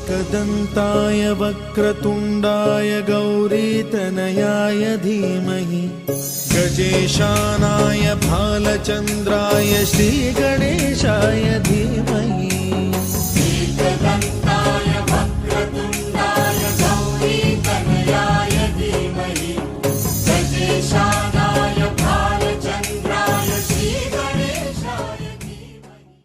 एकदन्ताय वक्रतुण्डाय गौरीतनयाय धीमहि गजेशानाय भालचन्द्राय श्रीगणेशाय धीमहि। एकदन्ताय वक्रतुण्डाय गौरीतनयाय धीमहि गजेशानाय भालचन्द्राय श्रीगणेशाय धीमहि।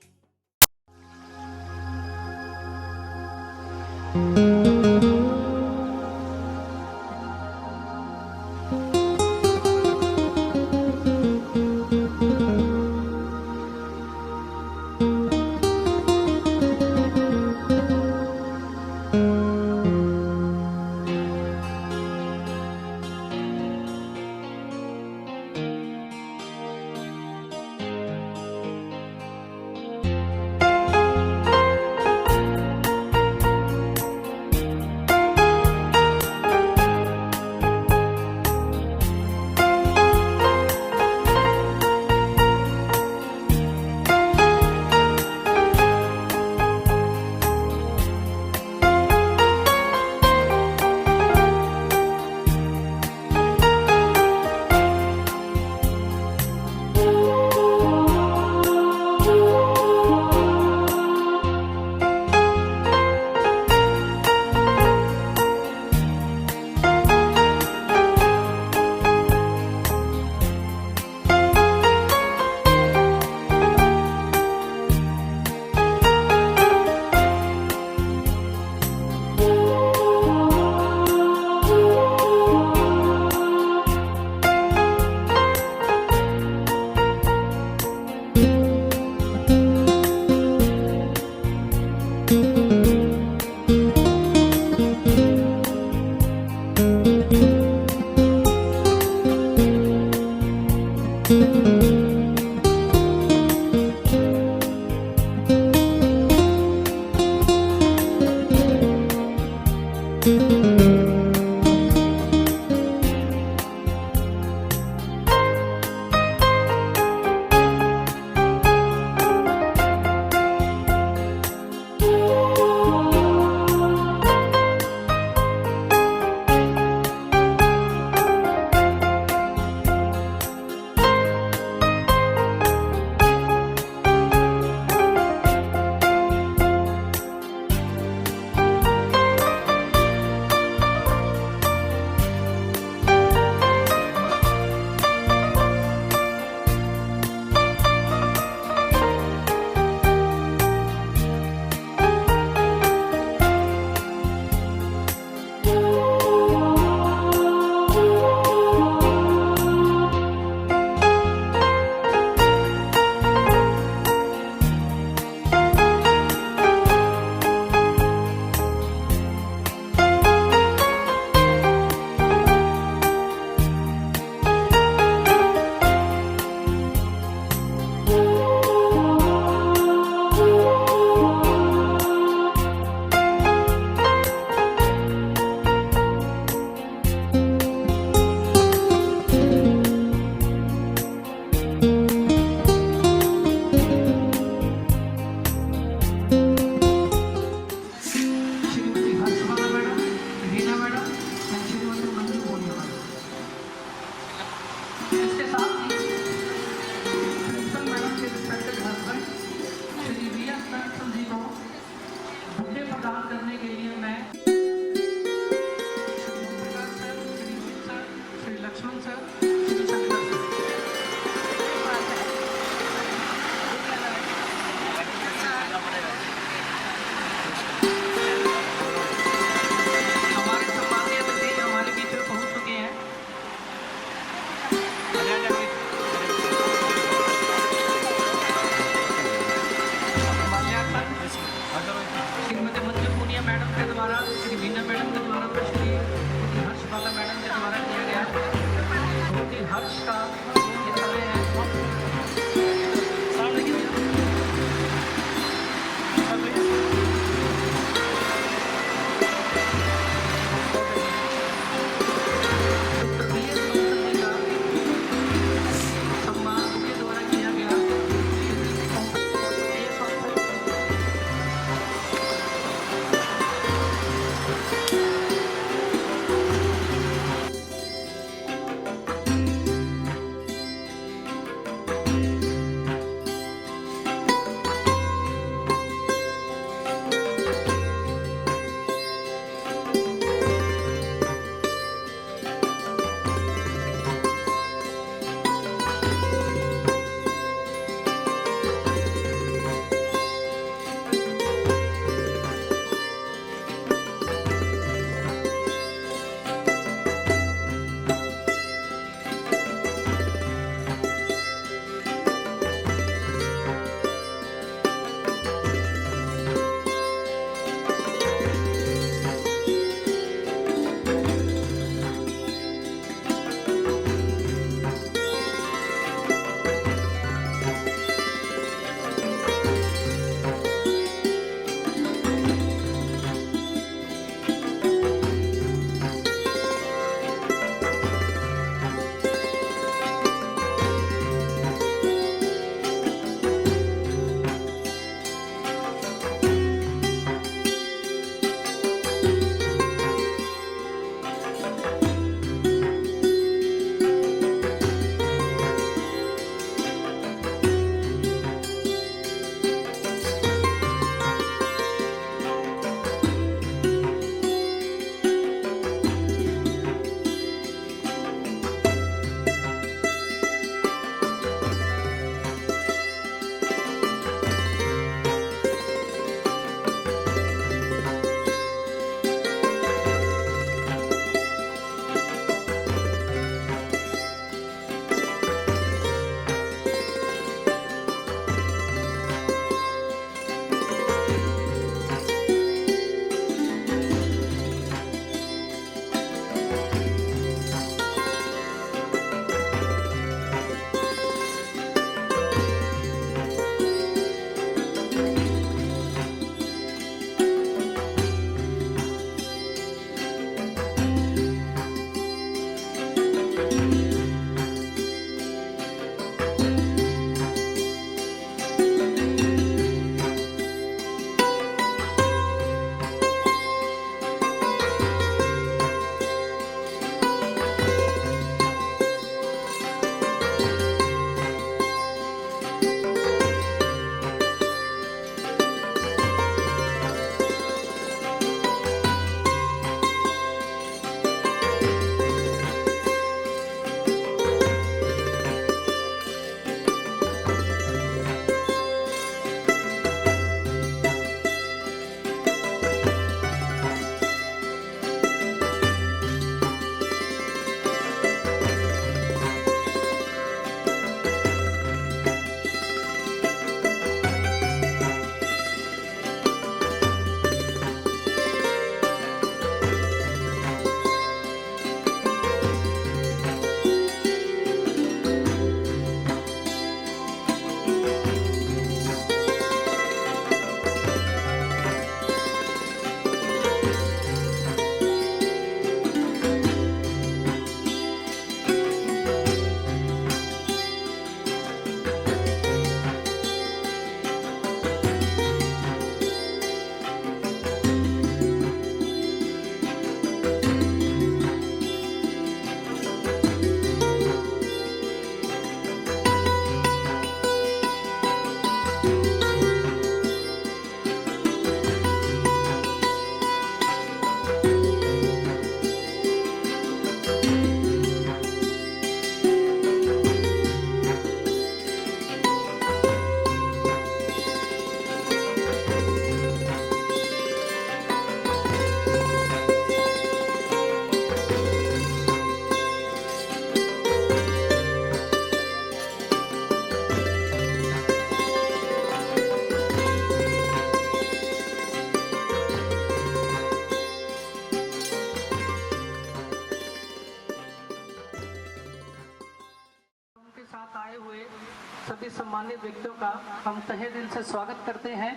सभी सम्मानित व्यक्तियों का हम तहे दिल से स्वागत करते हैं।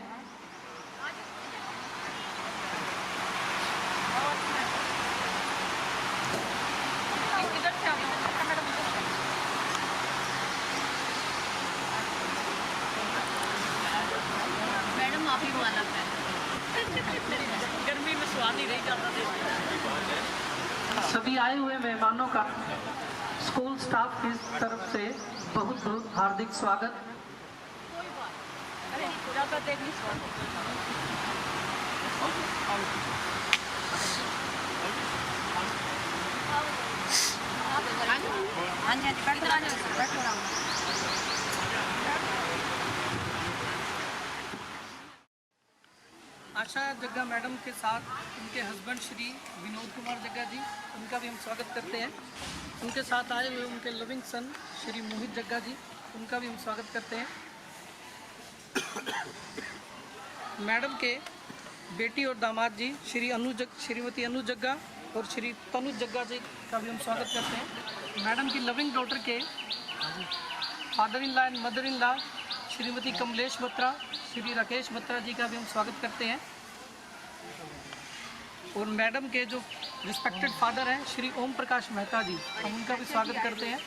मैडम आप ही वाला गर्मी में स्वाद नहीं रही जाता। सभी आए हुए मेहमानों का स्कूल स्टाफ की तरफ से बहुत बहुत हार्दिक स्वागत। अरे ज़्यादा देर नहीं हाँ जी बैठो। आशा जग्गा मैडम के साथ उनके हस्बैंड श्री विनोद कुमार जग्गा जी, उनका भी हम स्वागत करते हैं। उनके साथ आए हुए उनके लविंग सन श्री मोहित जग्गा जी, उनका भी हम स्वागत करते हैं। मैडम के बेटी और दामाद जी श्रीमती अनु जग्गा और श्री तनुज जग्गा जी का भी हम स्वागत करते हैं। मैडम की लविंग डॉटर के father in law and mother in law Shrimati Kamlesh Batra, Shri Rakesh Batra ji का भी हम स्वागत करते हैं। और मैडम के जो रिस्पेक्टेड फादर हैं श्री ओम प्रकाश मेहता जी, हम उनका भी स्वागत करते हैं।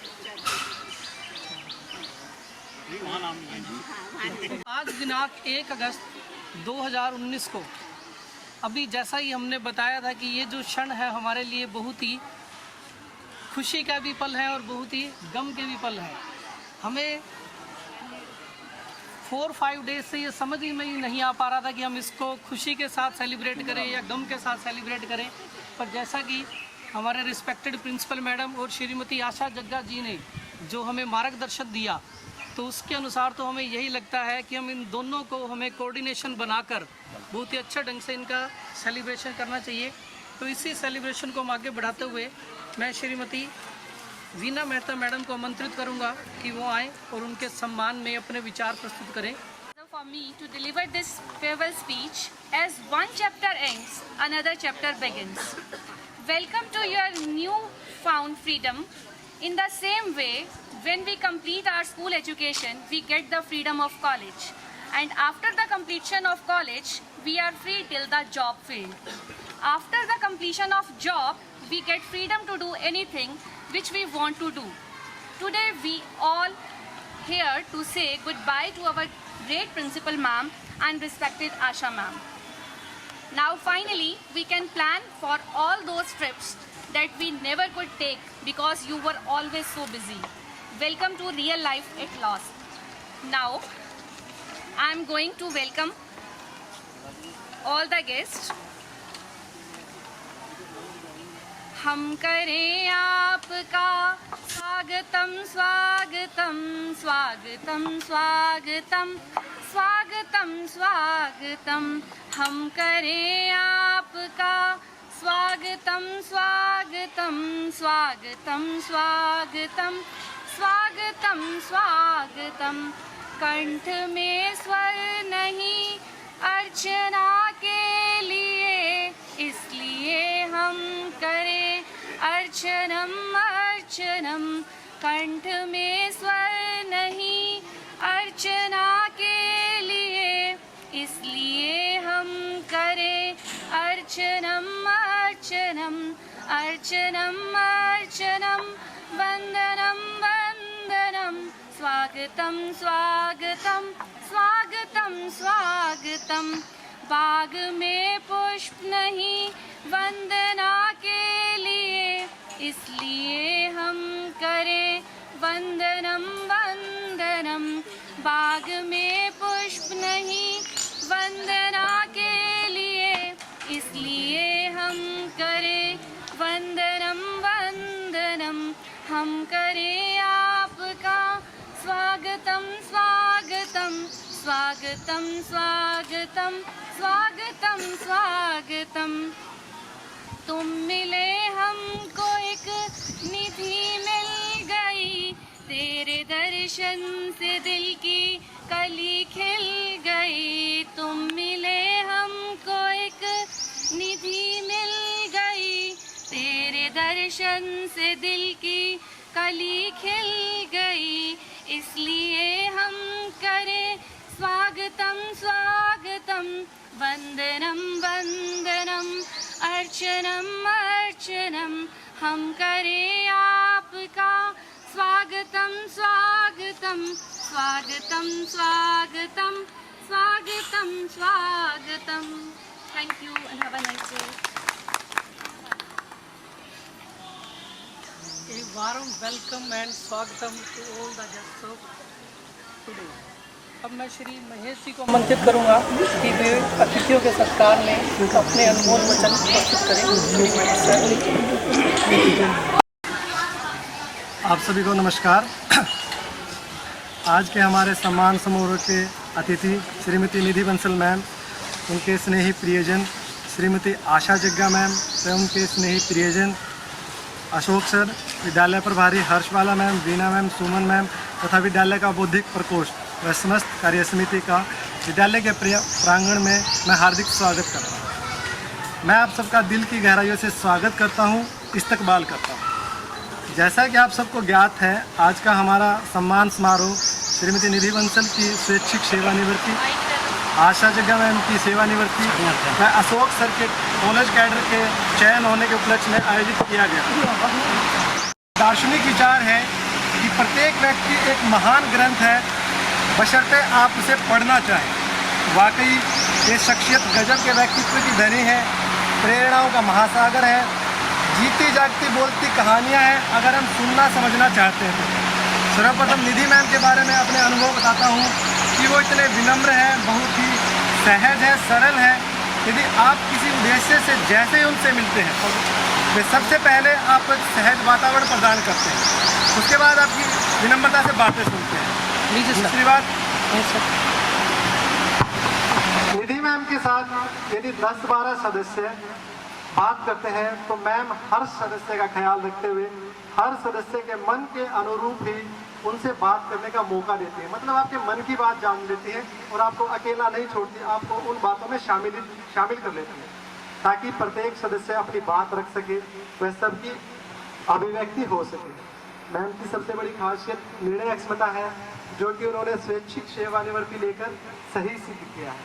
आज दिनांक 1 अगस्त 2019 को अभी जैसा ही हमने बताया था कि ये जो क्षण है हमारे लिए बहुत ही खुशी का भी पल है और बहुत ही गम के भी पल है। हमें 4-5 डेज से ये समझ ही में ही नहीं आ पा रहा था कि हम इसको खुशी के साथ सेलिब्रेट करें या गम के साथ सेलिब्रेट करें। पर जैसा कि हमारे रिस्पेक्टेड प्रिंसिपल मैडम और श्रीमती आशा जग्गा जी ने जो हमें मार्गदर्शन दिया, तो उसके अनुसार तो हमें यही लगता है कि हम इन दोनों को हमें कोऑर्डिनेशन बनाकर बहुत ही अच्छे ढंग से इनका सेलिब्रेशन करना चाहिए। तो इसी सेलिब्रेशन को हम आगे बढ़ाते हुए मैं श्रीमती वीना मेहता मैडम को आमंत्रित करूंगा कि वो आएँ और उनके सम्मान में अपने विचार प्रस्तुत करें। For me to deliver this farewell speech, as one chapter ends, another chapter begins. Welcome to your new found freedom. In the same way, when we complete our school education, we get the freedom of college. And after the completion of college, we are free till the job field. After the completion of job, we get freedom to do anything which we want to do. Today we all here to say goodbye to our great principal ma'am and respected Asha ma'am. Now finally we can plan for all those trips that we never could take because you were always so busy. Welcome to real life at last. Now I am going to welcome all the guests. हम करें आपका स्वागतम स्वागतम स्वागतम स्वागतम स्वागतम स्वागतम। हम करें आपका स्वागतम स्वागतम स्वागतम स्वागतम स्वागतम स्वागतम। कंठ में स्वर नहीं अर्चना के लिए, इसलिए हम करें अर्चनम अर्चनम। कंठ में स्वर नहीं अर्चना के लिए, इसलिए हम करें अर्चनम अर्चनम अर्चनम अर्चनम। वंदनम वंदनम स्वागतम स्वागतम स्वागतम स्वागतम। बाग में पुष्प नहीं वंदना के लिए, इसलिए हम करें वंदनम वंदनम। बाग में पुष्प नहीं वंदना के लिए, इसलिए हम करें वंदनम वंदनम। हम करें आपका स्वागतम स्वागतम स्वागतम स्वागतम स्वागतम स्वागतम। तुम मिले हमको एक निधि मिल गई, तेरे दर्शन से दिल की कली खिल गई। तुम मिले हमको एक निधि मिल गई, तेरे दर्शन से दिल की कली खिल गई। इसलिए हम करें स्वागतम स्वागतम, वंदनम वंदनम, अर्चनम अर्चनम, हम करें आपका स्वागतम स्वागतम, स्वागतम स्वागतम, स्वागतम स्वागतम। Thank you and have a nice day. A warm welcome and स्वागतम to all the guests of today. अब मैं श्री महेश जी को आमंत्रित करूंगा कि वे अतिथियों के सत्कार में अपने अनमोल वचन प्रस्तुत करें। श्री महेश सर। आप सभी को नमस्कार। आज के हमारे सम्मान समारोह के अतिथि श्रीमती निधि बंसल मैम, उनके स्नेही प्रियजन श्रीमती आशा जग्गा मैम एवं उनके स्नेही प्रियजन अशोक सर, विद्यालय प्रभारी हर्षवाला मैम, वीना मैम, सुमन मैम तथा विद्यालय का बौद्धिक प्रकोष्ठ व समस्त कार्य समिति का विद्यालय के प्रांगण में मैं हार्दिक स्वागत करता हूँ। मैं आप सबका दिल की गहराइयों से स्वागत करता हूँ, इस्तकबाल करता हूँ। जैसा कि आप सबको ज्ञात है, आज का हमारा सम्मान समारोह श्रीमती निधि बंसल की स्वैच्छिक सेवानिवृत्ति, आशा जग्गा मैम की सेवानिवृत्ति व अशोक सर के कॉलेज कैडर के चयन होने के उपलक्ष्य में आयोजित किया गया। दार्शनिक विचार है कि प्रत्येक व्यक्ति एक महान ग्रंथ है, बशर्ते आप उसे पढ़ना चाहें। वाकई ये शख्सियत गजब के व्यक्तित्व की धनी है, प्रेरणाओं का महासागर है, जीती जागती बोलती कहानियाँ हैं अगर हम सुनना समझना चाहते हैं तो। सर्वप्रथम निधि मैम के बारे में अपने अनुभव बताता हूँ कि वो इतने विनम्र हैं, बहुत ही सहज है, सरल है। यदि आप किसी उद्देश्य से जैसे ही उनसे मिलते हैं, वे सबसे पहले आपको एक सहज वातावरण प्रदान करते हैं, उसके बाद आपकी विनम्रता से बातें सुनते हैं। दूसरी बात, निधि मैम के साथ यदि 10-12 सदस्य बात करते हैं तो मैम हर सदस्य का ख्याल रखते हुए हर सदस्य के मन के अनुरूप ही उनसे बात करने का मौका देती है। मतलब आपके मन की बात जान लेती है और आपको अकेला नहीं छोड़ती, आपको उन बातों में शामिल कर लेती है ताकि प्रत्येक सदस्य अपनी बात रख सके, वह सबकी अभिव्यक्ति हो सके। मैम की सबसे बड़ी खासियत निर्णय क्षमता है, जो कि उन्होंने स्वैच्छिक सेवानिवृत्ति लेकर सही सिद्ध किया है।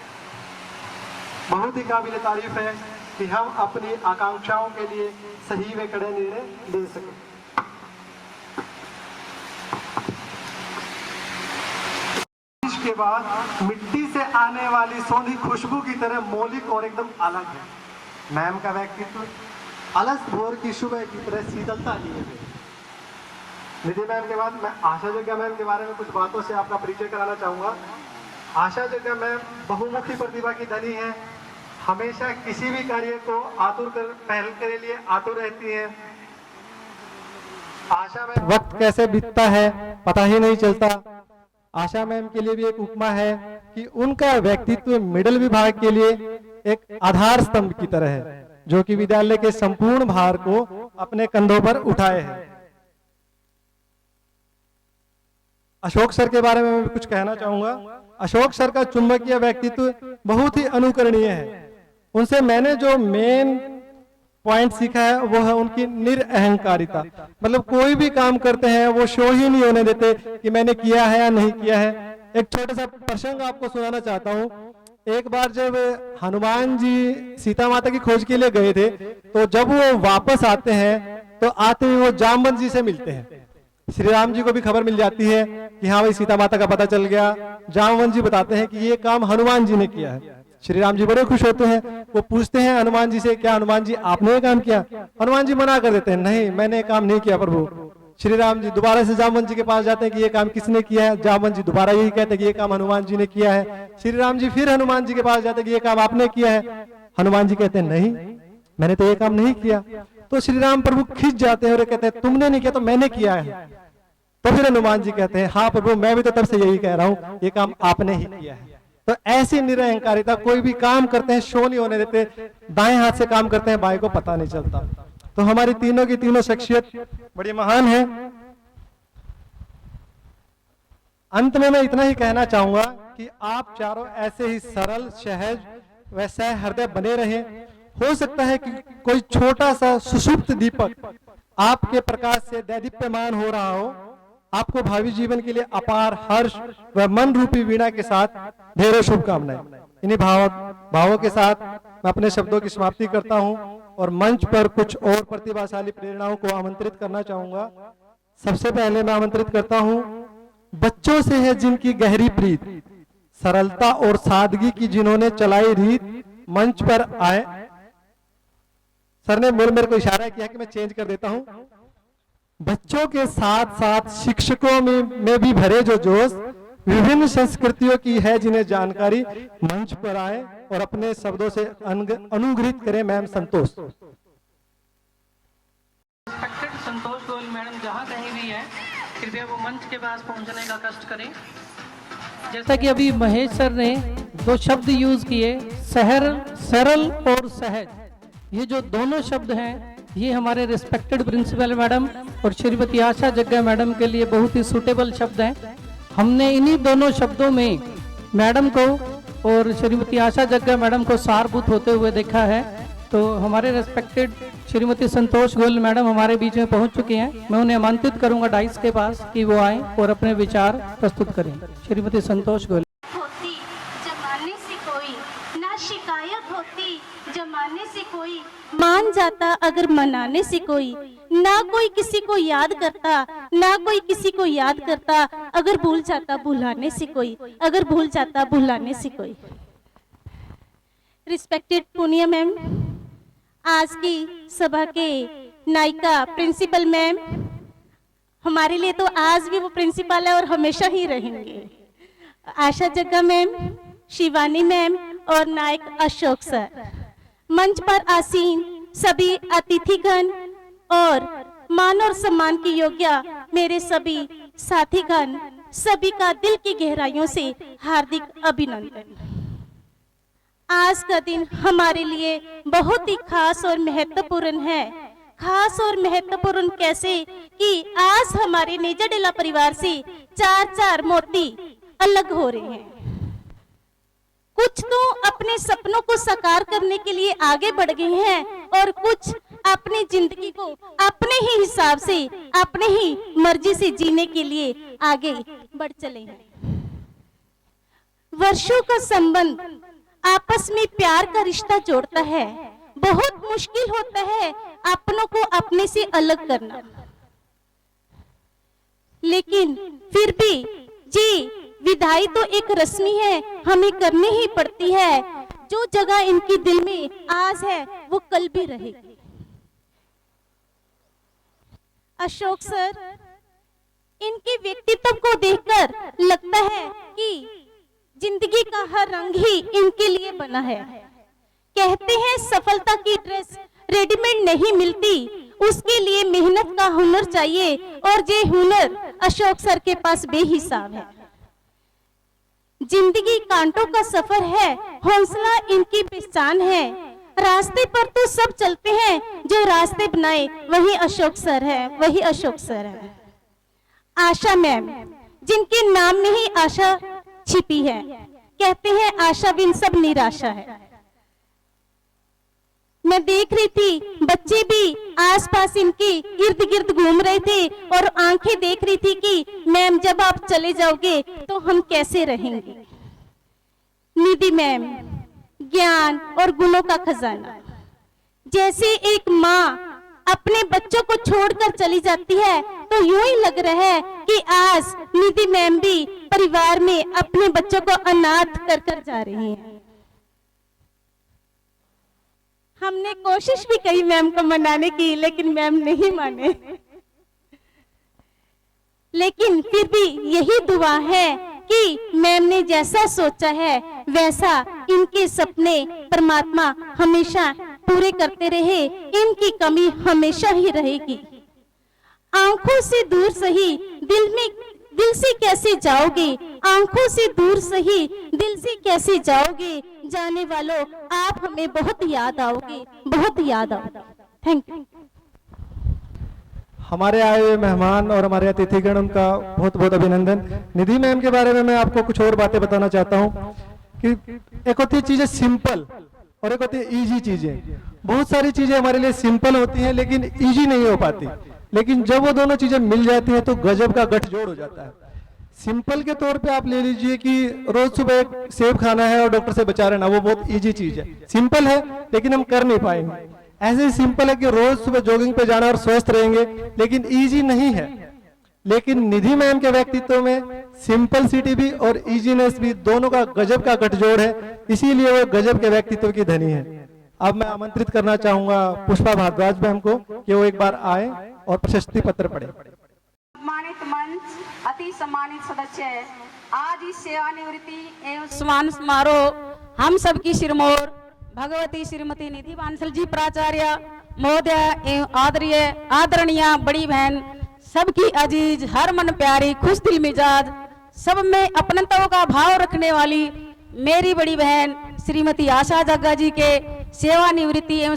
बहुत ही काबिल तारीफ है कि हम अपनी आकांक्षाओं के लिए सही व कड़े निर्णय ले सकें। के बाद मिट्टी से आने वाली सोंधी खुशबू की तरह मौलिक और एकदम अलग है। मैम का व्यक्तित्व अलस भोर की सुबह की तरह शीतलता लिए हुए। निधि मैम के बाद मैं आशा जग्गा मैम के बारे में कुछ बातों से आपका परिचय कराना चाहूँगा। आशा जग्गा मैम बहुमुखी प्रतिभा की धनी है, हमेशा किसी भी कार्य को पहल के लिए आतुर रहती है। आशा मैम वक्त कैसे बीतता है पता ही नहीं चलता। आशा मैम के लिए भी एक उपमा है कि उनका व्यक्तित्व मिडिल विभाग के लिए एक आधार स्तंभ की तरह है, जो कि विद्यालय के संपूर्ण भार को अपने कंधों पर उठाए है। अशोक सर के बारे में मैं कुछ कहना चाहूंगा। अशोक सर का चुंबकीय व्यक्तित्व बहुत ही अनुकरणीय है। उनसे मैंने जो मेन पॉइंट सीखा है वो है उनकी निरअहंकारिता। मतलब कोई भी काम करते हैं वो शो ही नहीं होने देते कि मैंने किया है या नहीं किया है। एक छोटा सा प्रसंग आपको सुनाना चाहता हूँ। एक बार जब हनुमान जी सीता माता की खोज के लिए गए थे, तो जब वो वापस आते हैं तो आते ही वो जामवंत जी से मिलते हैं। श्री राम जी को भी खबर मिल जाती है कि हाँ भाई सीता माता का पता चल गया। जामवंत जी बताते हैं कि ये काम हनुमान जी ने किया है। श्री राम जी बड़े खुश होते हैं। वो पूछते हैं हनुमान जी से, क्या हनुमान जी आपने ये काम किया? हनुमान जी मना कर देते हैं, नहीं मैंने काम नहीं किया प्रभु। श्री राम जी दोबारा से जामवंत जी के पास जाते हैं कि ये काम किसने किया है? जामवंत जी दोबारा यही कहते हैं कि ये काम हनुमान जी ने किया है। श्री राम जी फिर हनुमान जी के पास जाते हैं कि ये काम आपने किया है। हनुमान जी कहते हैं नहीं मैंने तो ये काम नहीं किया। तो श्री राम प्रभु खिंच जाते हैं और कहते हैं तुमने नहीं किया तो मैंने किया है। तो फिर हनुमान जी कहते हैं हाँ प्रभु मैं भी तो तब से यही कह रहा हूँ, ये काम आपने ही किया है। तो ऐसी निरअहंकारिता, कोई भी काम करते हैं शो नहीं होने देते, दाएं हाथ से काम करते हैं बाएं को पता नहीं चलता। तो हमारी तीनों की तीनों शख्सियत बड़ी महान है। अंत में मैं इतना ही कहना चाहूंगा कि आप चारों ऐसे ही सरल, सहज व सहृदय बने रहें। हो सकता है कि कोई छोटा सा सुषुप्त दीपक आपके प्रकाश से दैदीप्यमान हो रहा हो, आपको भावी जीवन के लिए अपार हर्ष व मन रूपी वीणा के साथ ढेरों शुभकामनाएं। इन्हीं भावों के साथ मैं अपने शब्दों की समाप्ति करता हूं और मंच पर कुछ और प्रतिभाशाली प्रेरणाओं को आमंत्रित करना चाहूंगा। सबसे पहले मैं आमंत्रित करता हूं, बच्चों से है जिनकी गहरी प्रीत, सरलता और सादगी की जिन्होंने चलाई रीत, मंच पर आए। सर ने मेरे को इशारा किया कि मैं चेंज कर देता हूं। बच्चों के साथ साथ शिक्षकों में भी भरे जो जोश, विभिन्न संस्कृतियों की है जिन्हें जानकारी, मंच पर आए और अपने शब्दों से अनुग्रहित करें मैम संतोष। रिस्पेक्टेड संतोष गोयल मैडम जहाँ कहीं भी हैं, कृपया वो मंच के पास पहुंचने का कष्ट करें। जैसा कि अभी महेश सर ने दो शब्द यूज किए, सरल और सहज, ये जो दोनों शब्द हैं ये हमारे रिस्पेक्टेड प्रिंसिपल मैडम और श्रीमती आशा जग्गा मैडम के लिए बहुत ही सूटेबल शब्द हैं। हमने इन्हीं दोनों शब्दों में मैडम को और श्रीमती आशा जग्गा मैडम को सारभूत होते हुए देखा है। तो हमारे रिस्पेक्टेड श्रीमती संतोष गोयल मैडम हमारे बीच में पहुंच चुकी हैं। मैं उन्हें आमंत्रित करूंगा डाइस के पास कि वो आए और अपने विचार प्रस्तुत करें। श्रीमती संतोष गोयल। होती जमाने से कोई ना शिकायत होती, जमाने से कोई मान जाता अगर मनाने से कोई, ना कोई किसी को याद करता, ना कोई किसी को याद करता, अगर भूल जाता भुलाने से कोई, अगर भूल जाता भुलाने से कोई। रिस्पेक्टेड पूनिया मैम, आज की सभा के नायिका प्रिंसिपल मैम, हमारे लिए तो आज भी वो प्रिंसिपल है और हमेशा ही रहेंगे। आशा जग्गा मैम, शिवानी मैम और नायक अशोक सर, मंच पर आसीन सभी अतिथिगण और मान और सम्मान की योग्य मेरे सभी साथीगण, सभी का दिल की गहराइयों से हार्दिक अभिनंदन। आज का दिन हमारे लिए बहुत ही खास और महत्वपूर्ण है। खास और महत्वपूर्ण कैसे कि आज हमारे नेजाडेला परिवार से 4 मोती अलग हो रहे हैं। कुछ तो अपने सपनों को साकार करने के लिए आगे बढ़ गए हैं और कुछ अपनी जिंदगी को अपने ही हिसाब से, अपने ही मर्जी से जीने के लिए आगे बढ़ चले हैं। वर्षों का संबंध आपस में प्यार का रिश्ता जोड़ता है। बहुत मुश्किल होता है अपनों को अपने से अलग करना, लेकिन फिर भी जी विदाई तो एक रस्मी है, हमें करनी ही पड़ती है। जो जगह इनकी दिल में आज है वो कल भी रहेगी। अशोक सर, इनके व्यक्तित्व को देखकर लगता है कि जिंदगी का हर रंग ही इनके लिए बना है। कहते हैं सफलता की ड्रेस रेडीमेड नहीं मिलती, उसके लिए मेहनत का हुनर चाहिए और ये हुनर अशोक सर के पास बेहिसाब है। जिंदगी कांटों का सफर है, हौसला इनकी पहचान है। रास्ते पर तो सब चलते हैं, जो रास्ते बनाए वही अशोक सर है, वही अशोक सर है। आशा मैम, जिनके नाम में ही आशा छिपी है, कहते हैं आशा बिन सब निराशा है। मैं देख रही थी बच्चे भी आसपास इनके इर्द गिर्द घूम रहे थे और आंखें देख रही थी कि मैम जब आप चले जाओगे तो हम कैसे रहेंगे। निधि मैम, ज्ञान और गुणों का खजाना। जैसे एक माँ अपने बच्चों को छोड़कर चली जाती है, तो यूं ही लग रहा है कि आज निधि मैम भी परिवार में अपने बच्चों को अनाथ कर कर जा रही हैं। हमने कोशिश भी की मैम को मनाने की, लेकिन मैम नहीं माने। लेकिन फिर भी यही दुआ है कि मैम ने जैसा सोचा है वैसा इनके सपने परमात्मा हमेशा पूरे करते रहे, इनकी कमी हमेशा ही रहेगी। आंखों से दूर सही दिल से कैसे जाओगे, आंखों से दूर सही दिल से कैसे जाओगे, जाने वालों आप हमें बहुत याद आओगे, बहुत याद आओगे। Thank you. हमारे आए हुए मेहमान और हमारे अतिथिगण, उनका बहुत बहुत अभिनंदन। निधि मैम के बारे में मैं आपको कुछ और बातें बताना चाहता हूँ कि एक होती है चीजें सिंपल और एक होती है इजी चीजें। बहुत सारी चीजें हमारे लिए सिंपल होती हैं लेकिन इजी नहीं हो पाती, लेकिन जब वो दोनों चीजें मिल जाती हैं तो गजब का गठजोड़ हो जाता है। सिंपल के तौर पे आप ले लीजिए कि रोज सुबह एक सेब खाना है और डॉक्टर से बचा रहना, वो बहुत इजी चीज है, सिंपल है लेकिन हम कर नहीं पाएंगे। ऐसे ही सिंपल है कि रोज सुबह जॉगिंग पे जाना और स्वस्थ रहेंगे, लेकिन इजी नहीं है। लेकिन निधि मैम के व्यक्तित्व में सिंपलिसिटी भी और इजीनेस भी दोनों का गजब का गठजोड़ है, इसीलिए वो गजब के व्यक्तित्व की धनी है। अब मैं आमंत्रित करना चाहूंगा पुष्पा भारद्वाज मैम को कि वो एक बार आए और प्रशस्ति पत्र पढ़े। सम्मानित मंच, अति सम्मानित सदस्य, आज इस सेवानिवृत्ति एवं सम्मान समारोह हम सबकी सिरमौर भगवती श्रीमती निधि बांसल जी प्राचार्य महोदय एवं आदरणीय बड़ी बहन, सबकी अजीज, हर मन प्यारी, खुश दिल मिजाज, सब में अपनत्व का भाव रखने वाली मेरी बड़ी बहन श्रीमती आशा जग्गा जी के सेवानिवृत्ति एवं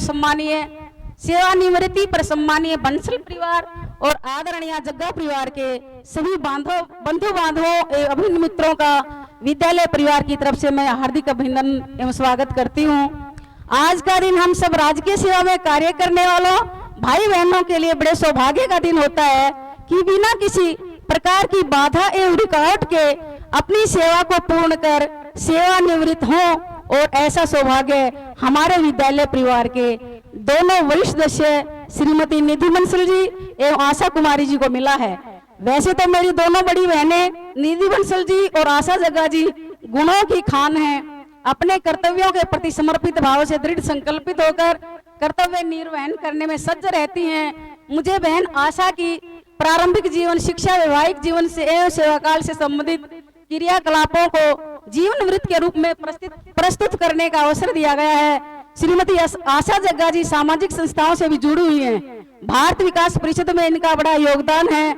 सेवानिवृत्ति पर सम्मानीय बंसल परिवार और आदरणीय जग्गा परिवार के सभी बंधु बांधवों एवं अभिन्न मित्रों का विद्यालय परिवार की तरफ से मैं हार्दिक अभिनंदन एवं स्वागत करती हूँ। आज का दिन हम सब राजकीय सेवा में कार्य करने वालों भाई बहनों के लिए बड़े सौभाग्य का दिन होता है कि बिना किसी प्रकार की बाधा एवं रुकावट के अपनी सेवा को पूर्ण कर सेवानिवृत्त हों, और ऐसा सौभाग्य हमारे विद्यालय परिवार के दोनों वरिष्ठ सदस्य श्रीमती निधि बंसल जी एवं आशा कुमारी जी को मिला है। वैसे तो मेरी दोनों बड़ी बहनें निधि बंसल जी और आशा जग्गा जी गुणों की खान हैं। अपने कर्तव्यों के प्रति समर्पित भाव से दृढ़ संकल्पित होकर कर्तव्य निर्वहन करने में सज्ज रहती हैं। मुझे बहन आशा की प्रारंभिक जीवन शिक्षा, वैवाहिक जीवन से एवं सेवाकाल से संबंधित क्रियाकलापों को जीवन वृत्त के रूप में प्रस्तुत करने का अवसर दिया गया है। श्रीमती आशा जग्गा जी सामाजिक संस्थाओं से भी जुड़ी हुई हैं। भारत विकास परिषद में इनका बड़ा योगदान है।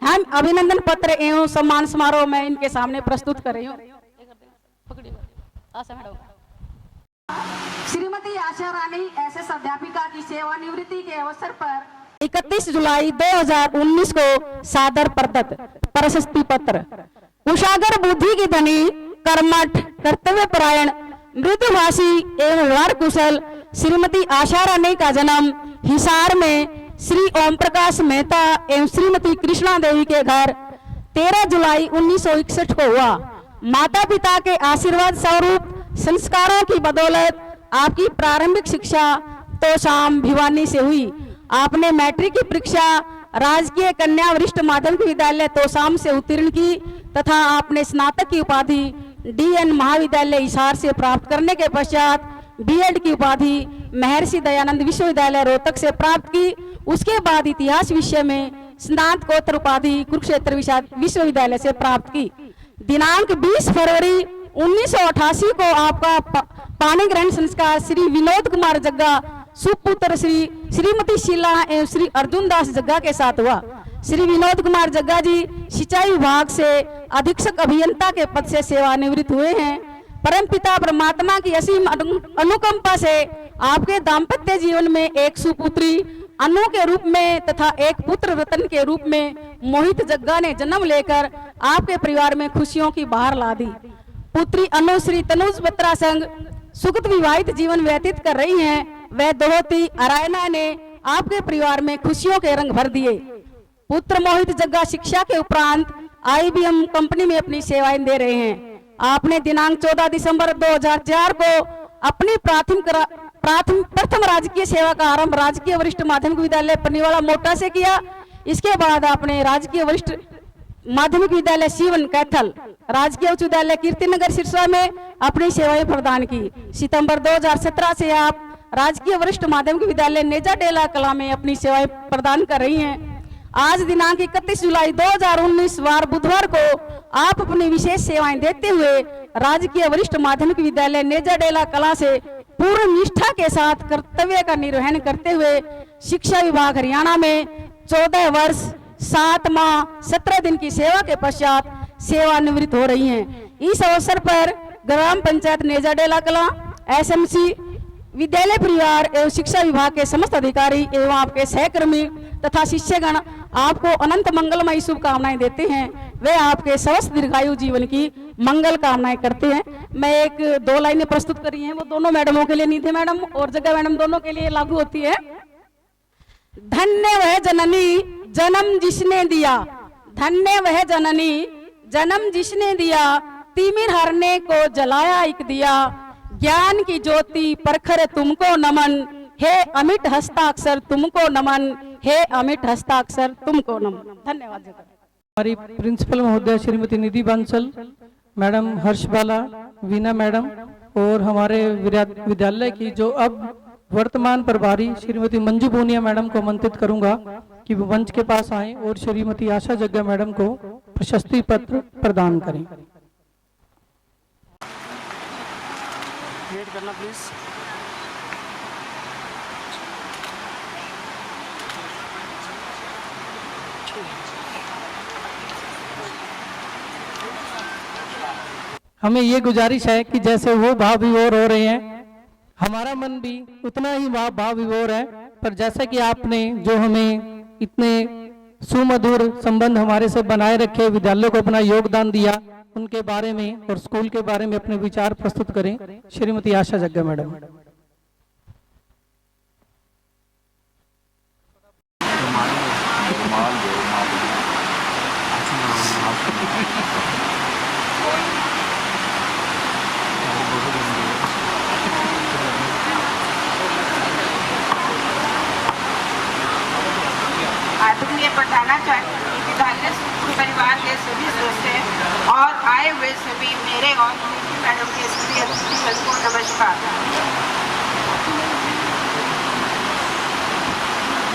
हम अभिनंदन पत्र एवं सम्मान समारोह में इनके सामने प्रस्तुत कर रही हूँ। श्रीमती आशा रानी एसएस अध्यापिका की सेवानिवृत्ति के अवसर पर 31 जुलाई 2019 को सादर प्रदत्त प्रशस्ति पत्र। उजागर बुद्धि की धनी, कर्मठ, कर्तव्यपरायण, मृदुभाषी एवं व्यवहार कुशल श्रीमती आशा रानी का जन्म हिसार में श्री ओम प्रकाश मेहता एवं श्रीमती कृष्णा देवी के घर 13 जुलाई 1961 को हुआ। माता पिता के आशीर्वाद स्वरूप संस्कारों की बदौलत आपकी प्रारंभिक शिक्षा तोशाम भिवानी से हुई। आपने मैट्रिक की परीक्षा राजकीय कन्या वरिष्ठ माध्यमिक विद्यालय तोशाम से उत्तीर्ण की तथा आपने स्नातक की उपाधि डीएन महाविद्यालय हिसार से प्राप्त करने के पश्चात बीएड की उपाधि महर्षि दयानंद विश्वविद्यालय रोहतक से प्राप्त की। उसके बाद इतिहास विषय में स्नातकोत्तर उपाधि कुरुक्षेत्र विश्वविद्यालय से प्राप्त की। दिनांक 20 फरवरी 1988 को आपका पाणी ग्रहण संस्कार श्री विनोद कुमार जग्गा सुपुत्र श्रीमती शीला एवं श्री अर्जुन दास जग्गा के साथ हुआ। श्री विनोद कुमार जग्गा जी सिंचाई विभाग से अधीक्षक अभियंता के पद से सेवानिवृत्त हुए हैं। परमपिता परमात्मा की असीम अनुकंपा से आपके दाम्पत्य जीवन में एक सुपुत्री अनु के रूप में तथा एक पुत्र रतन के रूप में मोहित जग्गा ने जन्म लेकर आपके परिवार में खुशियों की बहार ला दी। पुत्री अनु श्री तनुज बत्रा संग सुखद विवाहित जीवन व्यतीत कर रही हैं। वह दोहती अरायना ने आपके परिवार में खुशियों के रंग भर दिए। पुत्र मोहित जग्गा शिक्षा के उपरांत IBM कंपनी में अपनी सेवाएं दे रहे हैं। आपने दिनांक 14 दिसंबर 2004 को अपनी प्रथम राजकीय सेवा का आरंभ राजकीय वरिष्ठ माध्यमिक विद्यालय पन्नीवाड़ा मोटा से किया। इसके बाद आपने राजकीय वरिष्ठ माध्यमिक विद्यालय सीवन कैथल, राजकीय उच्च विद्यालय कीर्तिनगर सिरसा में अपनी सेवाएं प्रदान की। सितंबर 2017 से आप राजकीय वरिष्ठ माध्यमिक विद्यालय नेजा डेला कला में अपनी सेवाएं प्रदान कर रही हैं। आज दिनांक 31 जुलाई 2019 वार बुधवार को आप अपनी विशेष सेवाएं देते हुए राजकीय वरिष्ठ माध्यमिक विद्यालय नेजा डेला कला से पूर्ण निष्ठा के साथ कर्तव्य का निर्वहन करते हुए शिक्षा विभाग हरियाणा में 14 वर्ष 7 माह 17 दिन की सेवा के पश्चात सेवानिवृत्त हो रही हैं। इस अवसर पर ग्राम पंचायत नेजा डेला कला, SMC, विद्यालय परिवार एवं शिक्षा विभाग के समस्त अधिकारी एवं आपके सहकर्मी तथा शिष्यगण आपको अनंत मंगलमयी शुभकामनाएं देते हैं। वे आपके स्वस्थ दीर्घायु जीवन की मंगल कामनाएं करते हैं। मैं 1-2 लाइनें प्रस्तुत करी हैं, वो दोनों मैडमों के लिए, निधि मैडम और जग्गा मैडम दोनों के लिए लागू होती है। धन्य वह जननी जन्म जिसने दिया, धन्य वह जननी, जन्म जिसने दिया, तिमिर हरने को जलाया एक दिया, ज्ञान की ज्योति प्रखर तुमको नमन, हे अमिट हस्ताक्षर तुमको नमन, हे अमिट हस्ताक्षर तुमको नमन। धन्यवाद। हमारी प्रिंसिपल महोदया श्रीमती निधि बंसल, मैडम हर्षबाला, वीना मैडम और हमारे विद्यालय की जो अब वर्तमान प्रभारी श्रीमती मंजू बोनिया मैडम को आमंत्रित करूंगा कि वो मंच के पास आएं और श्रीमती आशा जग्गा मैडम को प्रशस्ति पत्र प्रदान करें। वेट करना प्लीज। हमें ये गुजारिश है कि जैसे वो भाव विभोर हो रहे हैं, हमारा मन भी उतना ही भाव विभोर है, पर जैसे कि आपने जो हमें इतने सुमधुर संबंध हमारे से बनाए रखे, विद्यालय को अपना योगदान दिया, उनके बारे में और स्कूल के बारे में अपने विचार प्रस्तुत करें श्रीमती आशा जग्गा मैडम। आदरणीय प्रधानाचार्य, विद्यालय परिवार के सभी सदस्य और आए हुए सभी मेरे और मैडम के सभी अतिथिगण को नमस्कार।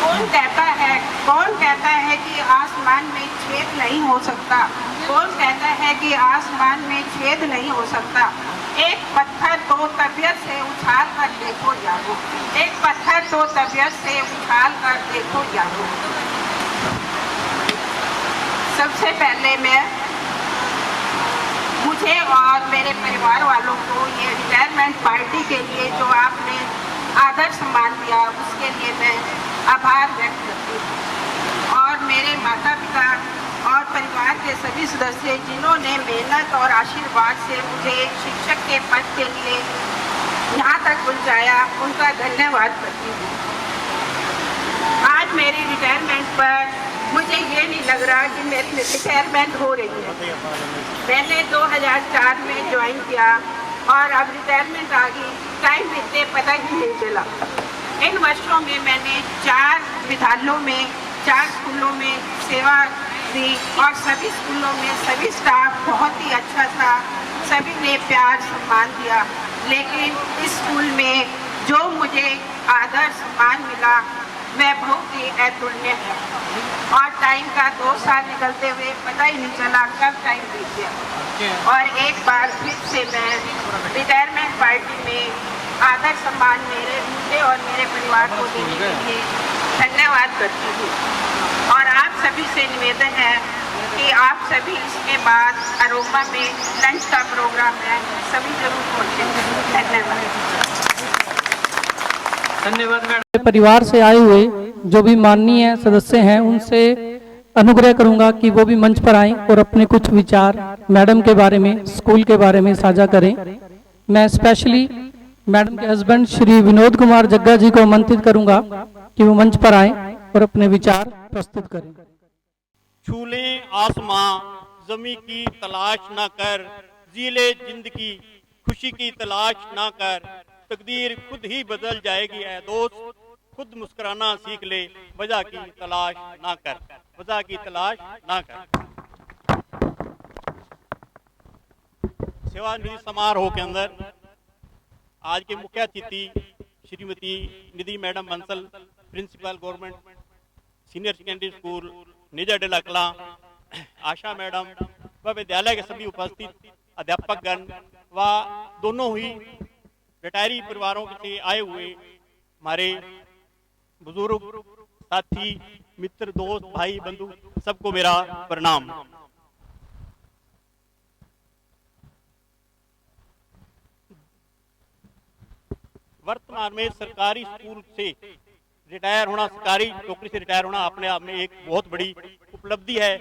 कौन कहता है कि आसमान में छेद नहीं हो सकता? कौन कहता है कि आसमान में छेद नहीं हो सकता? एक पत्थर तो तबीयत से उछाल कर देखो यारो, एक पत्थर तो तबीयत से उछाल कर देखो यारो। सबसे पहले मैं मुझे और मेरे परिवार वालों को ये रिटायरमेंट पार्टी के लिए जो आपने आदर सम्मान दिया, उसके लिए मैं आभार व्यक्त करती हूँ। और मेरे माता पिता और परिवार के सभी सदस्य जिन्होंने मेहनत और आशीर्वाद से मुझे शिक्षक के पद के लिए यहाँ तक पहुँचाया, उनका धन्यवाद करती हूँ। आज मेरी रिटायरमेंट पर मुझे ये नहीं लग रहा कि मेरी रिटायरमेंट हो रही है। मैंने 2004 में ज्वाइन किया और अब रिटायरमेंट आ गई, टाइम बीतते पता ही नहीं चला। इन वर्षों में मैंने 4 विद्यालयों में 4 स्कूलों में सेवा दी और सभी स्कूलों में सभी स्टाफ बहुत ही अच्छा था, सभी ने प्यार सम्मान दिया। लेकिन इस स्कूल में जो मुझे आदर सम्मान मिला वह बहुत ही अतुलनीय है और टाइम का 2 साल निकलते हुए पता ही नहीं चला कब टाइम बीत गया। और एक बार फिर से मैं रिटायरमेंट पार्टी में आदर सम्मान मुझे और मेरे परिवार को देने के लिए धन्यवाद करती हूँ। और आप सभी से निवेदन है कि आप सभी इसके बाद अरोमा में लंच का प्रोग्राम है, सभी जरूर पहुँचें। धन्यवाद। धन्यवाद मैडम। परिवार से आए हुए जो भी माननीय सदस्य हैं उनसे अनुग्रह करूंगा कि वो भी मंच पर आएं और अपने कुछ विचार मैडम के बारे में, स्कूल के बारे में साझा करें। मैं स्पेशली मैडम के हस्बैंड श्री विनोद कुमार जग्गा जी को आमंत्रित करूंगा कि वो मंच पर आएं और अपने विचार प्रस्तुत करें। छूले आसमां जमी की तलाश ना कर, जीले जिंदगी खुशी की तलाश ना कर, तकदीर खुद ही बदल जाएगी ऐ दोस्त, खुद मुस्कुराना सीख ले, वजह की तलाश ना कर, वजह की तलाश ना कर। सेवानिवृत्ति समारोह के अंदर आज के मुख्य अतिथि Shrimati Nidhi madam Bansal, principal government senior secondary school निजा डेला कला, आशा मैडम व विद्यालय के सभी उपस्थित अध्यापकगण व दोनों ही रिटायरी परिवारों से आए हुए हमारे बुजुर्ग साथी मित्र दोस्त भाई बंधु सबको मेरा प्रणाम। वर्तमान में सरकारी स्कूल से रिटायर होना, सरकारी नौकरी से रिटायर होना अपने आप में एक बहुत बड़ी उपलब्धि है,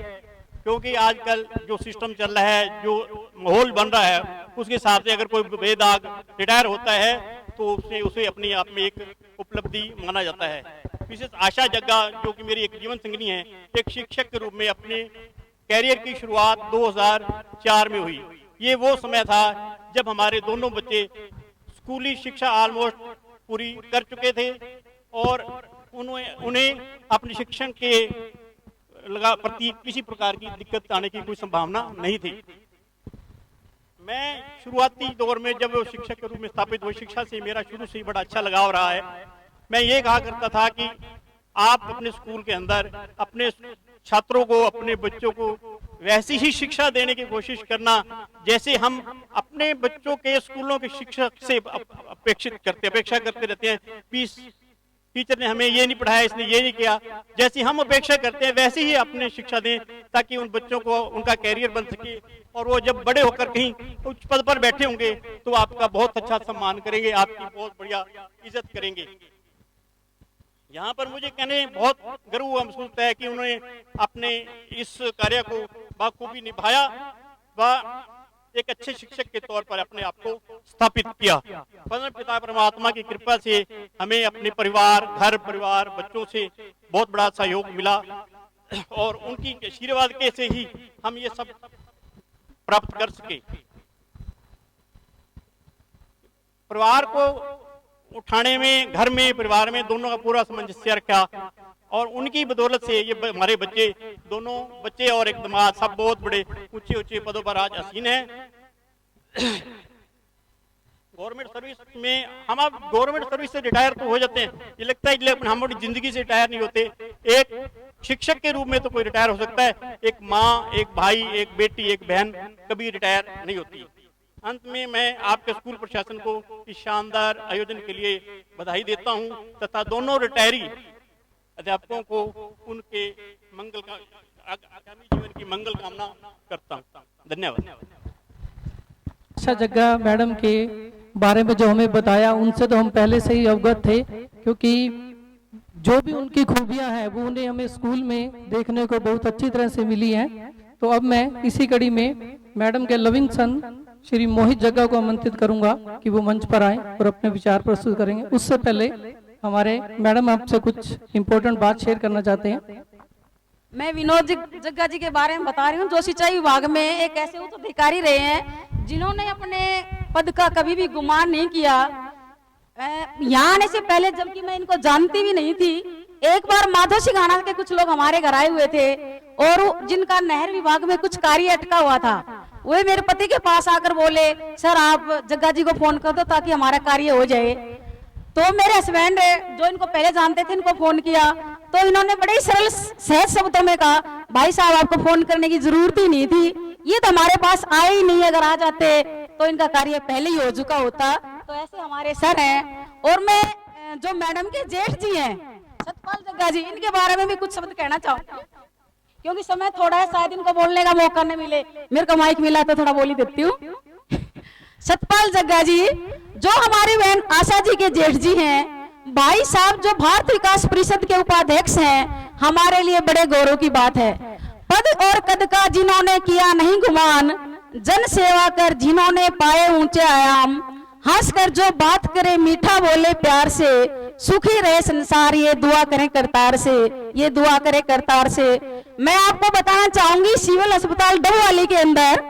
क्योंकि आजकल जो सिस्टम चल रहा है, जो माहौल बन रहा है, उसके हिसाब से अगर कोई बेदाग रिटायर होता है तो उसे अपने आप में एक उपलब्धि माना जाता है। मिसेस आशा जग्गा जो कि मेरी एक जीवन संगिनी है, एक शिक्षक के रूप में अपने कैरियर की शुरुआत 2004 में हुई। ये वो समय था जब हमारे दोनों बच्चे स्कूली शिक्षा ऑलमोस्ट पूरी कर चुके थे और उन्हें अपने शिक्षण के प्रति किसी प्रकार की दिक्कत आने की कोई संभावना नहीं थी। मैं शुरुआती दौर में जब शिक्षक के रूप में स्थापित हुए, शिक्षा से मेरा शुरू से ही बड़ा अच्छा लगाव रहा है। मैं ये कहा करता था कि आप अपने स्कूल के अंदर अपने छात्रों को, अपने बच्चों को वैसी ही शिक्षा देने की कोशिश करना जैसे हम अपने बच्चों के स्कूलों के शिक्षक से अपेक्षा करते रहते हैं। टीचर ने हमें ये नहीं पढ़ाया, इसने ये नहीं किया, जैसी हम अपेक्षा करते हैं वैसे ही अपने शिक्षा दें ताकि उन बच्चों को उनका कैरियर बन सके और वो जब बड़े होकर कहीं उच्च पद पर बैठे होंगे तो आपका बहुत अच्छा सम्मान करेंगे, आपकी बहुत बढ़िया इज्जत करेंगे। यहाँ पर मुझे कहने बहुत गर्व महसूस होता है कि उन्होंने अपने इस कार्य को बखूबी निभाया व एक अच्छे शिक्षक के तौर पर अपने आप को स्थापित किया। परम पिता परमात्मा की कृपा से हमें अपने परिवार, घर परिवार, बच्चों से बहुत बड़ा सहयोग मिला और उनकी आशीर्वाद के से ही हम ये सब प्राप्त कर सके। परिवार को उठाने में, घर में, परिवार में दोनों का पूरा सामंजस्य रखा और उनकी बदौलत से ये हमारे बच्चे, दोनों बच्चे और एक दामाद सब बहुत बड़े ऊंचे ऊंचे पदों पर आज आसीन हैं। गवर्नमेंट सर्विस में हम अब गवर्नमेंट सर्विस से रिटायर तो हो जाते हैं, ये लगता है लेकिन हम अपनी जिंदगी से रिटायर नहीं होते। एक शिक्षक के रूप में तो कोई रिटायर हो सकता है, एक माँ, एक भाई, एक बेटी, एक बहन कभी रिटायर नहीं होती। अंत में मैं आपके स्कूल प्रशासन को इस शानदार आयोजन के लिए बधाई देता हूं तथा दोनों रिटायरी अध्यापकों को उनके मंगल का आगामी जीवन की मंगल कामना करता हूं। धन्यवाद। आशा जग्गा मैडम के बारे में जो हमें बताया उनसे तो हम पहले से ही अवगत थे, क्योंकि जो भी उनकी खूबियां हैं वो उन्हें हमें स्कूल में देखने को बहुत अच्छी तरह से मिली हैं। तो अब मैं इसी कड़ी में मैडम के लविंग सन श्री मोहित जग्गा को आमंत्रित करूंगा कि वो मंच पर आए और अपने विचार प्रस्तुत करेंगे। उससे पहले हमारे मैडम आपसे कुछ इम्पोर्टेंट बात शेयर करना चाहते हैं। मैं विनोद जग्गा जी के बारे में बता रही हूँ, जो सिंचाई विभाग में एक ऐसे उच्च अधिकारी रहे हैं जिन्होंने अपने पद का कभी भी गुमान नहीं किया। यहाँ आने से पहले, जबकि मैं इनको जानती भी नहीं थी, एक बार माधव सिंह के कुछ लोग हमारे घर आए हुए थे और जिनका नहर विभाग में कुछ कार्य अटका हुआ था, वे मेरे पति के पास आकर बोले, सर आप जग्गा जी को फोन कर दो ताकि हमारा कार्य हो जाए। तो मेरे हस्बैंड जो इनको पहले जानते थे, इनको फोन किया तो इन्होंने बड़े ही सरल सहज शब्दों में कहा, भाई साहब आपको फोन करने की जरूरत ही नहीं थी, ये तो हमारे पास आए ही नहीं, अगर आ जाते तो इनका कार्य पहले ही हो चुका होता। तो ऐसे हमारे सर हैं। और मैं जो मैडम के जेठ जी हैं सतपाल जग्गा जी, इनके बारे में भी कुछ शब्द कहना चाहूंगी, क्योंकि समय थोड़ा है, शायद इनको बोलने का मौका नहीं मिले। मेरे को माइक मिला तो थोड़ा बोल ही देती हूँ। सतपाल जग्गा जी जो हमारी बहन आशा जी के जेठ जी हैं, भाई साहब जो भारत विकास परिषद के उपाध्यक्ष हैं, हमारे लिए बड़े गौरव की बात है। पद और कद का जिन्होंने किया नहीं गुमान, जन सेवा कर जिन्होंने पाए ऊंचे आयाम, हंस कर जो बात करे मीठा बोले प्यार से, सुखी रहे संसार ये दुआ करें करतार से, ये दुआ करे करतार से। मैं आपको बताना चाहूंगी सिविल अस्पताल डबवाली के अंदर,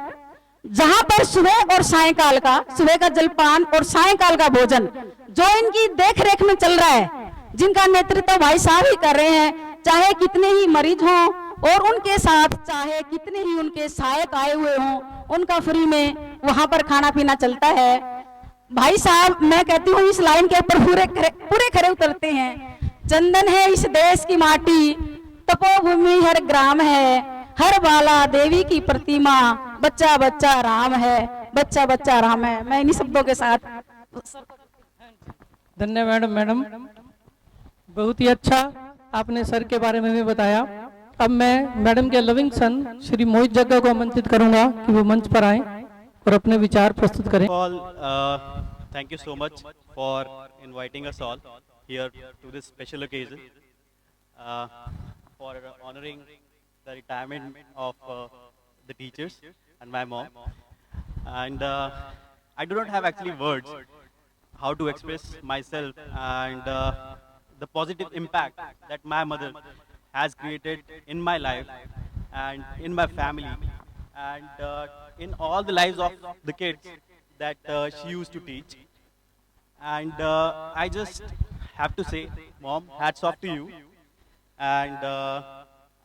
जहां पर सुबह और सायंकाल का, सुबह का जलपान और सायंकाल का भोजन जो इनकी देख रेख में चल रहा है, जिनका नेतृत्व भाई साहब ही कर रहे हैं, चाहे कितने ही मरीज हों और उनके साथ चाहे कितने ही उनके सहायक आए हुए हों, उनका फ्री में वहां पर खाना पीना चलता है। भाई साहब मैं कहती हूँ इस लाइन के ऊपर पूरे खरे उतरते हैं। चंदन है इस देश की माटी, तपोभूमि हर ग्राम है, हर बाला देवी की प्रतिमा, बच्चा बच्चा राम है, बच्चा बच्चा राम है। मैं इन्हीं शब्दों के साथ। धन्यवाद मैडम, बहुत ही अच्छा आपने सर के बारे में भी बताया। अब मैं मैडम के लविंग सन श्री मोहित जग्गा को आमंत्रित करूंगा कि वो मंच पर आए और अपने विचार प्रस्तुत करें। Thank you so much for inviting us all here to this special occasion for honoring the retirement of the teachers and my mom. And I do not have actually words how to express myself and the positive impact that my mother has created in my life and in my family and in all the lives of the kids that she used to teach. And I just have to say, Mom, hats off to you. And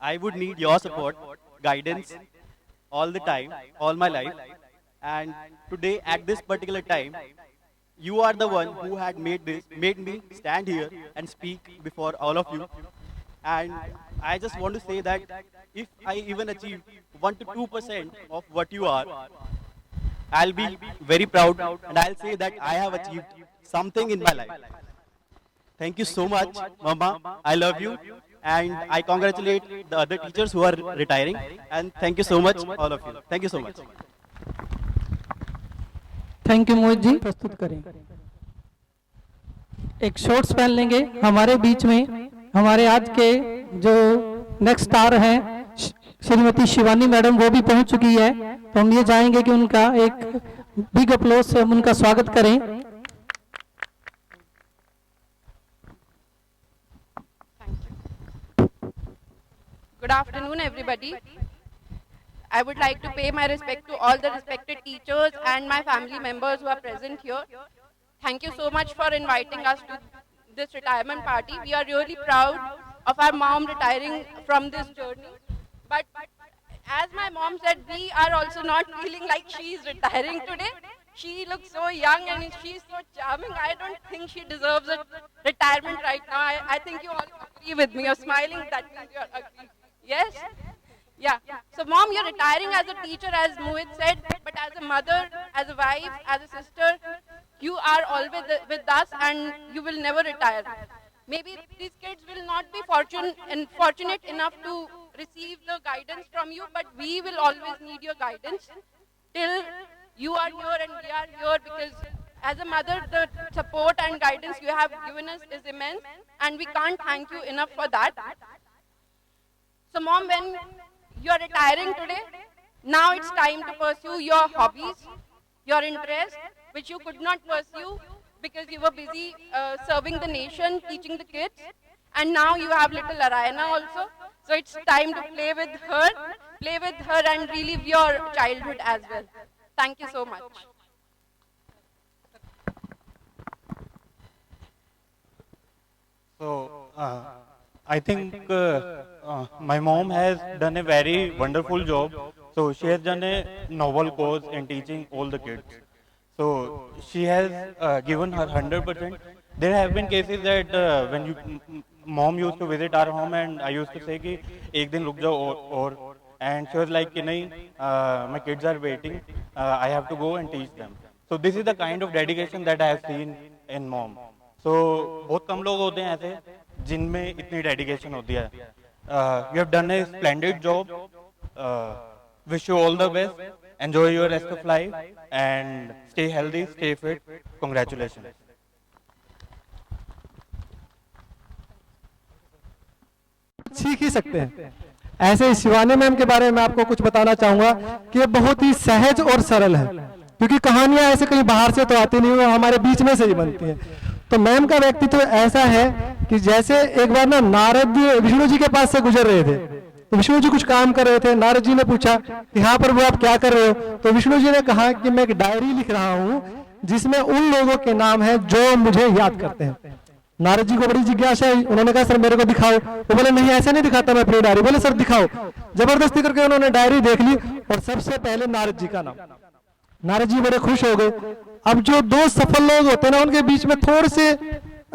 I would need your support, guidance all the time, all my life. And today, at this particular time, you are the one who had made me stand here and speak before all of you. And I just want to say that if I even achieve 1 to 2% of what you are, I'll be very proud and I'll say that I have achieved something in my life. Thank you so much, Mama. I love you. And I congratulate the other teachers who are retiring. And thank you so much, all of you. Thank you so much. Thank you Mohit ji. प्रस्तुत करें एक short spell लेंगे। हमारे बीच में हमारे आज के जो नेक्स्ट स्टार हैं श्रीमती शिवानी मैडम, वो भी पहुंच चुकी है, तो हम ये चाहेंगे कि उनका एक बिग अप्लॉज से हम उनका स्वागत करें। Good afternoon, everybody. I would like to pay my respect to all the respected teachers and my family members who are present here. Thank you so much for inviting us to this retirement party. We are really proud of our mom retiring from this journey. But as my mom said, we are also not feeling like she is retiring today. She looks so young and she's so charming. I don't think she deserves a retirement right now. I think you all agree with me. You're smiling, that means you're agree. Yes? Yeah. So Mom, you're retiring as a teacher, as Mohit said, but as a mother, as a wife, as a sister, you are always with us and you will never retire. Maybe these kids will not be fortunate enough to receive the guidance from you, but we will always need your guidance till you are here and we are here, because as a mother, the support and guidance you have given us is immense and we can't thank you enough for that. So Mom, when you are retiring today, now it's time to pursue your hobbies, your interests, which you could not pursue because you were busy serving the nation, teaching the kids, and now you have little Arayana also. So it's time to play with her and relive your childhood as well. Thank you so much. So, I think my mom has done a very wonderful job. So she has done a novel course in teaching all the kids. So she has given her 100%. There have been cases that when mom used to visit our home and I used to say कि एक दिन रुक जाओ और and she was like कि नहीं, my kids are waiting, I have to go and teach them. So this is the kind of dedication that I have seen in mom. So बहुत कम लोग होते हैं ऐसे जिनमें इतनी डेडिकेशन होती है. You have done a splendid job. Wish you all the best. Enjoy your rest of life and stay healthy, stay fit. Congratulations. सीख ही सकते हैं। ऐसे शिवानी मैम के बारे में आपको कुछ बताना चाहूंगा कि ये बहुत ही सहज और सरल है, क्योंकि कहानियां ऐसे कहीं बाहर से तो आती नहीं, वो हमारे बीच में से ही बनती हैं। तो मैम का व्यक्तित्व ऐसा है कि जैसे एक बार ना नारद विष्णु जी के पास से गुजर रहे थे, तो विष्णु जी कुछ काम कर रहे थे, नारद जी ने पूछा कि हाँ प्रभु आप क्या कर रहे हो, तो विष्णु जी ने कहा कि मैं एक डायरी लिख रहा हूँ जिसमें उन लोगों के नाम है जो मुझे याद करते हैं। नारद जी को बड़ी जिज्ञासा हुई, उन्होंने कहा सर मेरे को दिखाओ। वो बोले नहीं ऐसे नहीं दिखाता मैं अपनी डायरी। बोले सर दिखाओ। जबरदस्ती करके उन्होंने डायरी देख ली और सबसे पहले नारद जी का नाम। नारद जी बड़े खुश हो गए। अब जो दो सफल लोग होते हैं ना, उनके बीच में थोड़े से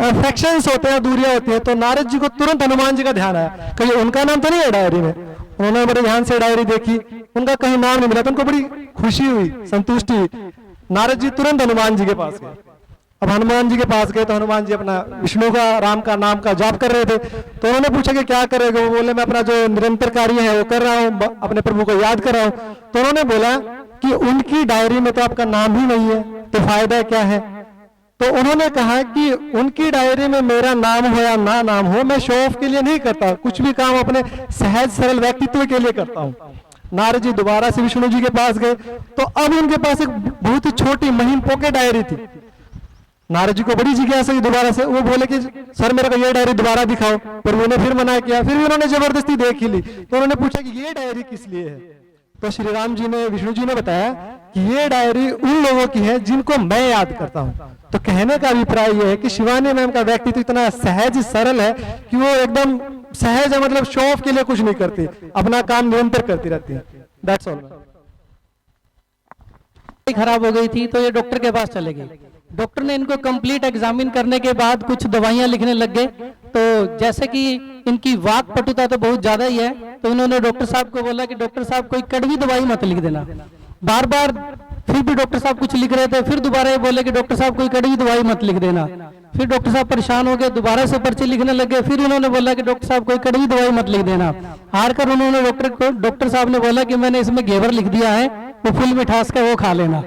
फ्रैक्शंस होते हैं, दूरियां होती हैं, तो नारद जी को तुरंत हनुमान जी का ध्यान आया, कहीं उनका नाम तो नहीं है डायरी में। उन्होंने बड़े ध्यान से डायरी देखी, उनका कहीं नाम नहीं मिला, तो उनको बड़ी खुशी हुई, संतुष्टि हुई। नारद जी तुरंत हनुमान जी के पास गए। अब हनुमान जी के पास गए तो हनुमान जी अपना विष्णु का राम का नाम का जाप कर रहे थे, तो उन्होंने पूछा कि क्या कर रहे हो। वो बोले मैं अपना जो निरंतर कार्य है वो कर रहा हूँ, अपने प्रभु को याद कर रहा हूँ। तो उन्होंने बोला कि उनकी डायरी में तो आपका नाम ही नहीं है, तो फायदा क्या है। तो उन्होंने कहा कि उनकी डायरी में मेरा नाम हो या ना नाम हो, मैं शो ऑफ के लिए नहीं करता, कुछ भी काम अपने सहज सरल व्यक्तित्व के लिए करता हूँ। नारद जी दोबारा से विष्णु जी के पास गए, तो अब उनके पास एक बहुत ही छोटी महीन पॉकेट डायरी थी। नारद जी को बड़ी जिज्ञासा हुई दोबारा से, वो बोले कि सर मेरे को ये डायरी दोबारा दिखाओ, पर उन्होंने फिर मना किया, फिर भी उन्होंने जबरदस्ती देख ही ली। तो उन्होंने पूछा कि ये डायरी किस लिए है? तो श्री राम जी ने, विष्णु जी ने बताया कि ये डायरी उन लोगों की है जिनको मैं याद करता हूँ। तो कहने का अभिप्राय यह है कि शिवानी मैम का व्यक्तित्व इतना सहज सरल है कि वो एकदम सहज है, मतलब शो ऑफ के लिए कुछ नहीं करती, अपना काम निरंतर करती रहती है। That's all. खराब हो गई थी तो ये डॉक्टर के पास चले गए। डॉक्टर ने इनको कंप्लीट एग्जामिन करने के बाद कुछ दवाइयां लिखने लग गए। तो जैसे कि इनकी वाक पटुता तो बहुत ज्यादा ही है, तो इन्होंने डॉक्टर साहब को बोला कि डॉक्टर साहब कोई कड़वी दवाई मत लिख देना। बार बार फिर भी डॉक्टर साहब कुछ लिख रहे थे, फिर दोबारा ये बोले कि डॉक्टर साहब कोई कड़वी दवाई मत लिख देना। फिर डॉक्टर साहब परेशान हो गए, दोबारा से पर्ची लिखने लगे। फिर इन्होंने बोला कि डॉक्टर साहब कोई कड़वी दवाई मत लिख देना। हार कर उन्होंने डॉक्टर साहब ने बोला कि मैंने इसमें घेवर लिख दिया है, वो फुल मिठास का वो खा लेना।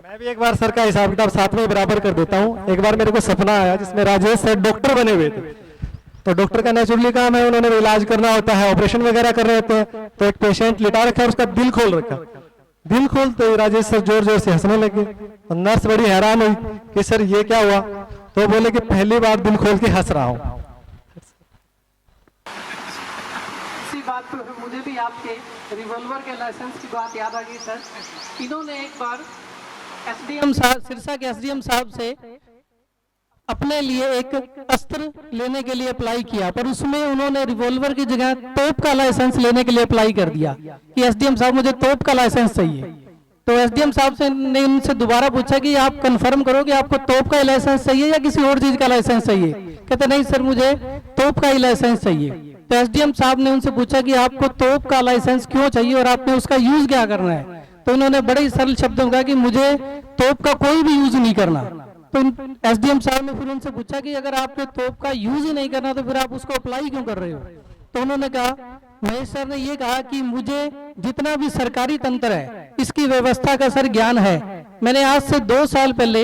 मैं भी एक बार सर का हिसाब किताब साथ में बराबर कर देता हूँ। एक बार मेरे को सपना आया जिसमें राजेश सर डॉक्टर बने हुए थे। तो डॉक्टर का नेचुरली काम है, उन्होंने इलाज करना होता है, ऑपरेशन वगैरह कर रहे होते हैं। तो एक पेशेंट लिटा रखा है, उसका दिल खोल रखा। दिल खोलते ही राजेश सर जोर जोर से हंसने लगे। तो नर्स बड़ी हैरान हुई कि सर ये क्या हुआ? तो बोले कि पहली बार दिल खोल के हंस रहा हूँ। इसी बात पर मुझे भी आपके रिवॉल्वर के लाइसेंस की बात याद आ गई सर। इन्होंने एक बार एसडीएम साहब, सिरसा के एसडीएम साहब से अपने लिए एक अस्त्र लेने के लिए अप्लाई किया, पर उसमें उन्होंने रिवॉल्वर की जगह तोप का लाइसेंस लेने के लिए अप्लाई कर दिया कि एसडीएम साहब मुझे तोप का लाइसेंस चाहिए। तो एसडीएम साहब ने उनसे दोबारा पूछा कि आप कंफर्म करो कि आपको तोप का ही लाइसेंस चाहिए या किसी और चीज का लाइसेंस चाहिए? कहते नहीं सर, मुझे तोप का ही लाइसेंस चाहिए। तो एसडीएम साहब ने उनसे पूछा कि आपको तोप का लाइसेंस क्यों चाहिए और आपने उसका यूज क्या करना है? तो उन्होंने बड़े ही सरल शब्दों में कहा कि मुझे तोप का कोई भी यूज नहीं करना। तो एसडीएम साहब ने फिर उनसे पूछा कि अगर आपको तोप का यूज ही नहीं करना तो फिर आप उसको अप्लाई क्यों कर रहे हो? तो उन्होंने कहा, महेश सर ने ये कहा कि मुझे जितना भी सरकारी तंत्र है इसकी व्यवस्था का सर ज्ञान है। मैंने आज से 2 साल पहले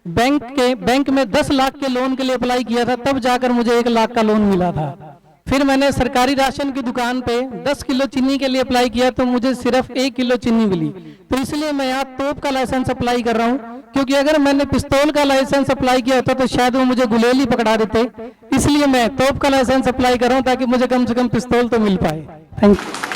बैंक में 10 लाख के लोन के लिए अप्लाई किया था, तब जाकर मुझे 1 लाख का लोन मिला था। फिर मैंने सरकारी राशन की दुकान पे 10 किलो चीनी के लिए अप्लाई किया तो मुझे सिर्फ 1 किलो चीनी मिली। तो इसलिए मैं यहाँ तोप का लाइसेंस अप्लाई कर रहा हूँ, क्योंकि अगर मैंने पिस्तौल का लाइसेंस अप्लाई किया होता तो शायद वो मुझे गुलेल ही पकड़ा देते। इसलिए मैं तोप का लाइसेंस अप्लाई कर रहा हूँ ताकि मुझे कम से कम पिस्तौल तो मिल पाए। Thank you.